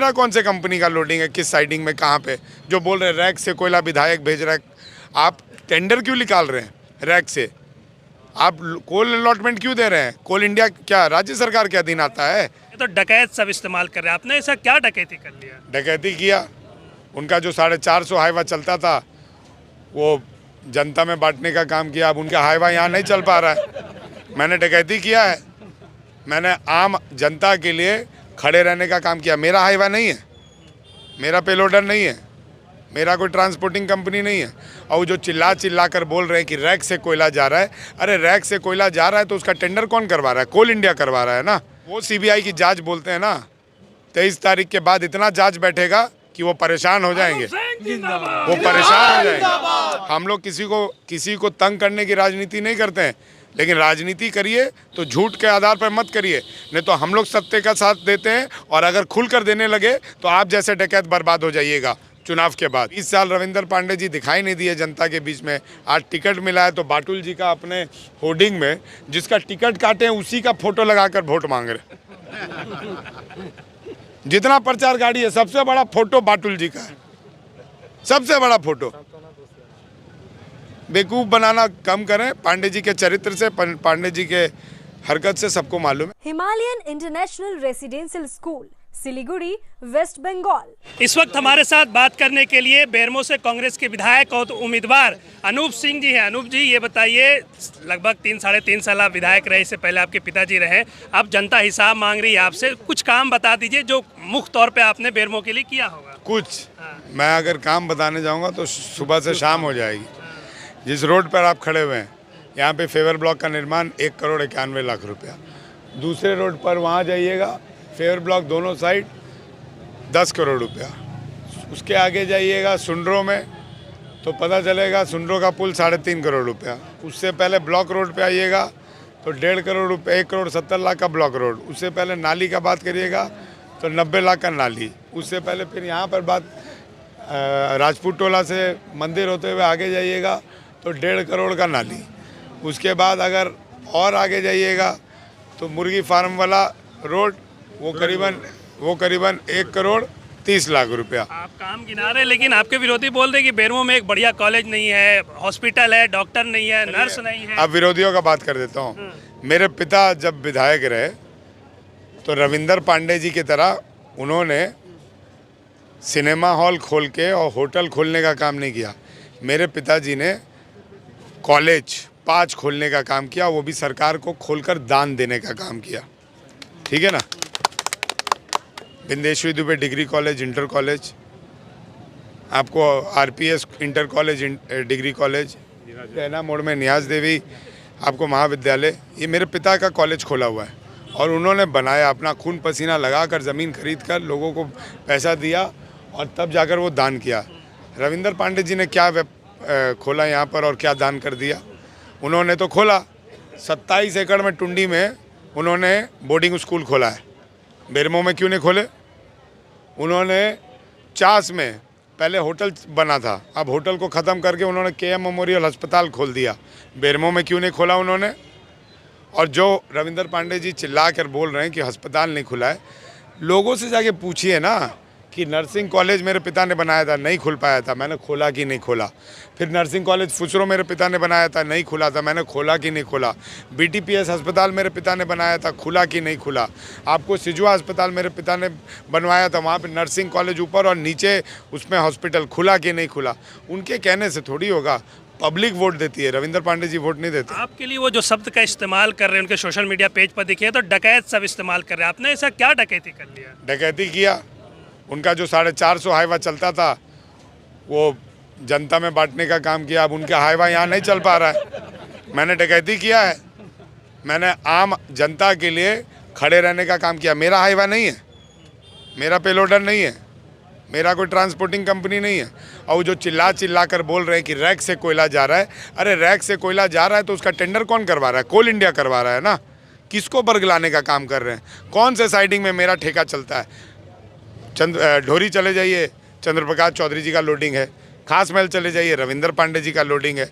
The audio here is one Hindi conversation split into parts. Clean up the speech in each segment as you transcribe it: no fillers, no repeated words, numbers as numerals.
मेरा कौन से कंपनी का लोडिंग है, किस साइडिंग में, कहाँ पे? जो बोल रहे हैं रैक से कोयला विधायक भेज रहा है, आप टेंडर क्यों निकाल रहे हैं रैक से? आप कोल अलॉटमेंट क्यों दे रहे हैं? कोल इंडिया क्या राज्य सरकार के अधीन आता है? ये तो डकैत सब इस्तेमाल कर रहे हैं। आपने ऐसा क्या डकैती कर लिया? डकैती किया। उनका जो 450 हाईवा चलता था वो जनता में बांटने का काम किया। अब उनका हाईवा यहाँ नहीं चल पा रहा है। मैंने डकैती किया है, मैंने आम जनता के लिए खड़े रहने का काम किया। मेरा हाईवा नहीं है, मेरा पेलोडर नहीं है, मेरा कोई ट्रांसपोर्टिंग कंपनी नहीं है। और जो चिल्ला कर बोल रहे हैं कि रैक से कोयला जा रहा है, अरे रैक से कोयला जा रहा है तो उसका टेंडर कौन करवा रहा है? कोल इंडिया करवा रहा है ना। वो सीबीआई की जांच बोलते हैं ना, 23 तारीख के बाद इतना जांच बैठेगा कि वो परेशान हो जाएंगे, वो परेशान हो जाएंगे। हम लोग किसी को तंग करने की राजनीति नहीं करते हैं, लेकिन राजनीति करिए तो झूठ के आधार पर मत करिए, नहीं तो हम लोग सत्य का साथ देते हैं। और अगर खुलकर देने लगे तो आप जैसे डकैत बर्बाद हो जाइएगा चुनाव के बाद। 20 साल रविंदर पांडे जी दिखाई नहीं दिए जनता के बीच में। आज टिकट मिला है तो बाटुल जी का अपने होर्डिंग में, जिसका टिकट काटे हैं उसी का फोटो लगाकर वोट मांग रहे। जितना प्रचार गाड़ी है सबसे बड़ा फोटो बाटुल जी का है, सबसे बड़ा फोटो। बेवकूफ बनाना कम करें। पांडे जी के चरित्र से, पांडे जी के हरकत से सबको मालूम है। Himalayan International Residential School, Siliguri, West Bengal. इस वक्त हमारे साथ बात करने के लिए बेरमो से कांग्रेस के विधायक और उम्मीदवार अनूप सिंह जी हैं। अनूप जी, ये बताइए, लगभग 3-3.5 साल आप विधायक रहे, इससे पहले आपके पिताजी रहे। अब जनता हिसाब मांग रही है आपसे, कुछ काम बता दीजिए जो मुख्य तौर पे आपने बेरमो के लिए किया होगा। कुछ मैं अगर काम बताने जाऊंगा तो सुबह से शाम हो जाएगी। जिस रोड पर आप खड़े हुए हैं, यहाँ पे फेवर ब्लॉक का निर्माण 1,91,00,000 रुपया। दूसरे रोड पर वहाँ जाइएगा, फेवर ब्लॉक दोनों साइड 10 करोड़ रुपया। उसके आगे जाइएगा सुंडरों में तो पता चलेगा सुंडरों का पुल 3.5 करोड़ रुपया। उससे पहले ब्लॉक रोड पे आइएगा तो 1.5 करोड़ रुपये, 1,70,00,000 का ब्लॉक रोड। उससे पहले नाली का बात करिएगा तो 90 लाख का नाली। उससे पहले फिर यहाँ पर बात राजपूत टोला से मंदिर होते हुए आगे जाइएगा तो 1.5 करोड़ का नाली। उसके बाद अगर और आगे जाइएगा तो मुर्गी फार्म वाला रोड, वो करीबन 1,30,00,000 रुपया। आप काम गिना रहे, लेकिन आपके विरोधी बोल रहे कि बेरमो में एक बढ़िया कॉलेज नहीं है, हॉस्पिटल है, डॉक्टर नहीं है, नर्स नहीं है। अब विरोधियों का बात कर देता हूँ। मेरे पिता जब विधायक रहे तो रविंदर पांडे जी की तरह उन्होंने सिनेमा हॉल खोल के और होटल खोलने का काम नहीं किया। मेरे पिताजी ने कॉलेज 5 खोलने का काम किया, वो भी सरकार को खोलकर दान देने का काम किया। ठीक है ना। Bindeshwari Dubey degree college, inter college, आपको RPS inter college, degree college, Raina मोड़ में नियाज देवी आपको महाविद्यालय, ये मेरे पिता का कॉलेज खोला हुआ है। और उन्होंने बनाया, अपना खून पसीना लगाकर, ज़मीन खरीद कर, लोगों को पैसा दिया और तब जाकर वो दान किया। रविंदर पांडे जी ने क्या खोला यहाँ पर और क्या दान कर दिया? उन्होंने तो खोला 27 एकड़ में टुंडी में उन्होंने बोर्डिंग स्कूल खोला है। बेरमो में क्यों नहीं खोले? उन्होंने चास में पहले होटल बना था, अब होटल को ख़त्म करके उन्होंने केएम मेमोरियल अस्पताल खोल दिया। बेरमो में क्यों नहीं खोला उन्होंने? और जो रविंदर पांडे जी चिल्ला कर बोल रहे हैं कि अस्पताल नहीं खुला है, लोगों से जाके पूछिए ना कि नर्सिंग कॉलेज मेरे पिता ने बनाया था, नहीं खुल पाया था, मैंने खोला कि नहीं खोला। फिर नर्सिंग कॉलेज फुसरो मेरे पिता ने बनाया था, नहीं खुला था, मैंने खोला कि नहीं खोला। बीटीपीएस अस्पताल मेरे पिता ने बनाया था, खुला कि नहीं खुला। आपको सिजुआ अस्पताल मेरे पिता ने बनवाया था, वहाँ पे नर्सिंग कॉलेज ऊपर और नीचे उसमें हॉस्पिटल, खुला कि नहीं खुला। उनके कहने से थोड़ी होगा, पब्लिक वोट देती है, रविंदर पांडे जी वोट नहीं देते। आपके लिए वो जो शब्द का इस्तेमाल कर रहे हैं, उनके सोशल मीडिया पेज पर दिखे तो डकैत सब इस्तेमाल कर रहे हैं। आपने ऐसा क्या डकैती कर लिया? डकैती किया। उनका जो 450 हाईवा चलता था वो जनता में बांटने का काम किया। अब उनका हाईवा यहाँ नहीं चल पा रहा है। मैंने डकैती किया है, मैंने आम जनता के लिए खड़े रहने का काम किया। मेरा हाईवा नहीं है, मेरा पेलोडर नहीं है, मेरा कोई ट्रांसपोर्टिंग कंपनी नहीं है। और जो चिल्ला कर बोल रहे हैं कि रैक से कोयला जा रहा है, अरे रैक से कोयला जा रहा है तो उसका टेंडर कौन करवा रहा है? कोल इंडिया करवा रहा है ना। किसको बरगलाने का काम कर रहे हैं? कौन से साइडिंग में मेरा ठेका चलता है? ढोरी चले जाइए, चंद्रप्रकाश चौधरी जी का लोडिंग है। खास महल चले जाइए, रविंदर पांडे जी का लोडिंग है।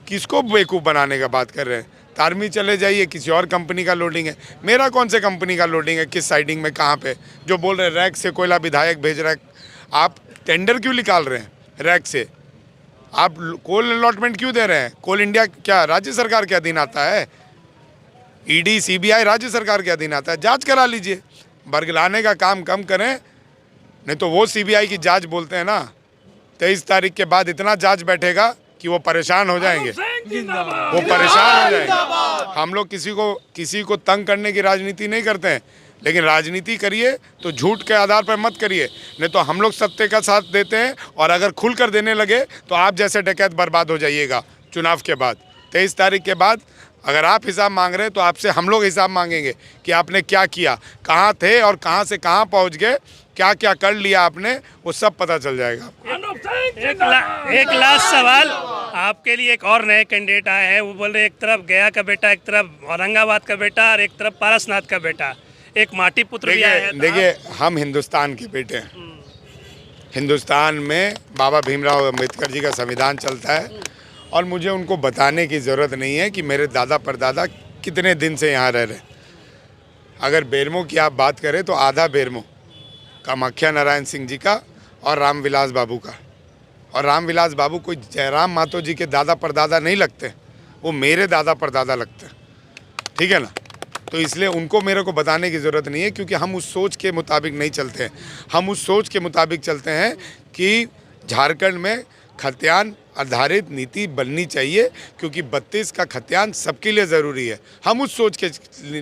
किसको बेवकूफ़ बनाने का बात कर रहे हैं? तारमी चले जाइए, किसी और कंपनी का लोडिंग है। मेरा कौन से कंपनी का लोडिंग है, किस साइडिंग में, कहाँ पे? जो बोल रहे हैं रैक से कोयला विधायक भेज रहा है, आप टेंडर क्यों निकाल रहे हैं रैक से? आप कोल अलॉटमेंट क्यों दे रहे हैं? कोल इंडिया क्या राज्य सरकार के अधीन आता है? ईडी सीबीआई राज्य सरकार के अधीन आता है। जांच करा लीजिए, बरगलाने का काम कम करें, नहीं तो वो सीबीआई की जांच बोलते हैं ना, 23 तारीख के बाद इतना जांच बैठेगा कि वो परेशान हो जाएंगे, वो परेशान हो जाएंगे। हम लोग किसी को तंग करने की राजनीति नहीं करते हैं, लेकिन राजनीति करिए तो झूठ के आधार पर मत करिए, नहीं तो हम लोग सत्य का साथ देते हैं और अगर खुलकर देने लगे तो आप जैसे डकैत बर्बाद हो जाइएगा चुनाव के बाद। 23 तारीख के बाद अगर आप हिसाब मांग रहे हैं तो आपसे हम लोग हिसाब मांगेंगे कि आपने क्या किया, कहाँ थे और कहाँ से कहाँ पहुँच गए, क्या क्या कर लिया आपने, वो सब पता चल जाएगा। एक लास्ट सवाल आपके लिए, एक और नए कैंडिडेट आए हैं, वो बोल रहे एक तरफ गया का बेटा, एक तरफ औरंगाबाद का बेटा और एक तरफ पारसनाथ का बेटा, एक माटी पुत्र भी आया है। देखिए हम हिंदुस्तान के बेटे हैं। हिंदुस्तान में बाबा भीमराव अम्बेडकर जी का संविधान चलता है और मुझे उनको बताने की ज़रूरत नहीं है कि मेरे दादा परदादा कितने दिन से यहाँ रह रहे। अगर बेरमो की आप बात करें तो आधा बेरमो कामाख्या नारायण सिंह जी का और रामविलास बाबू का, और रामविलास बाबू कोई जयराम मातो जी के दादा परदादा नहीं लगते, वो मेरे दादा परदादा लगते हैं, ठीक है ना? तो इसलिए उनको मेरे को बताने की ज़रूरत नहीं है, क्योंकि हम उस सोच के मुताबिक नहीं चलते हैं। हम उस सोच के मुताबिक चलते हैं कि झारखंड में खतियान आधारित नीति बननी चाहिए, क्योंकि 32 का खतियान सबके लिए ज़रूरी है। हम उस सोच के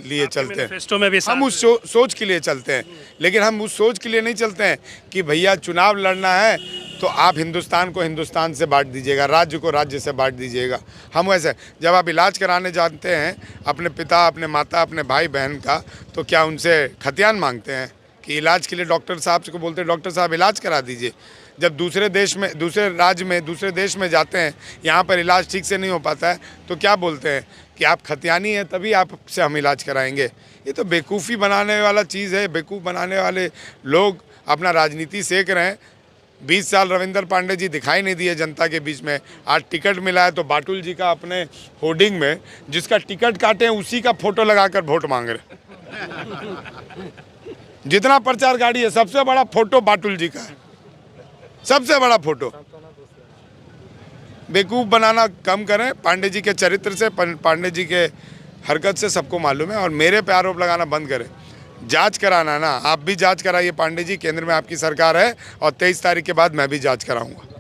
लिए चलते हैं, हम उस सोच के लिए चलते हैं, लेकिन हम उस सोच के लिए नहीं चलते हैं कि भैया चुनाव लड़ना है तो आप हिंदुस्तान को हिंदुस्तान से बांट दीजिएगा, राज्य को राज्य से बांट दीजिएगा। हम ऐसे जब आप इलाज कराने जाते हैं अपने पिता, अपने माता, अपने भाई बहन का, तो क्या उनसे खतियान मांगते हैं कि इलाज के लिए डॉक्टर साहब को बोलते हैं डॉक्टर साहब इलाज करा दीजिए? जब दूसरे देश में, दूसरे राज्य में, दूसरे देश में जाते हैं, यहाँ पर इलाज ठीक से नहीं हो पाता है, तो क्या बोलते हैं कि आप खतियानी हैं तभी आपसे हम इलाज कराएंगे? ये तो बेवकूफ़ी बनाने वाला चीज़ है। बेवकूफ़ बनाने वाले लोग अपना राजनीति सेक रहे हैं। 20 साल रविंदर पांडे जी दिखाई नहीं दिए जनता के बीच में। आज टिकट मिला है तो बाटुल जी का अपने होर्डिंग में, जिसका टिकट काटे हैं उसी का फोटो लगाकर वोट मांग रहे। जितना प्रचार गाड़ी है सबसे बड़ा फोटो बाटुल जी का है, सबसे बड़ा फोटो। बेवकूफ़ बनाना कम करें। पांडे जी के चरित्र से, पांडे जी के हरकत से सबको मालूम है, और मेरे पे आरोप लगाना बंद करें। जांच कराना ना, आप भी जांच कराइए पांडे जी, केंद्र में आपकी सरकार है और 23 तारीख के बाद मैं भी जांच कराऊंगा।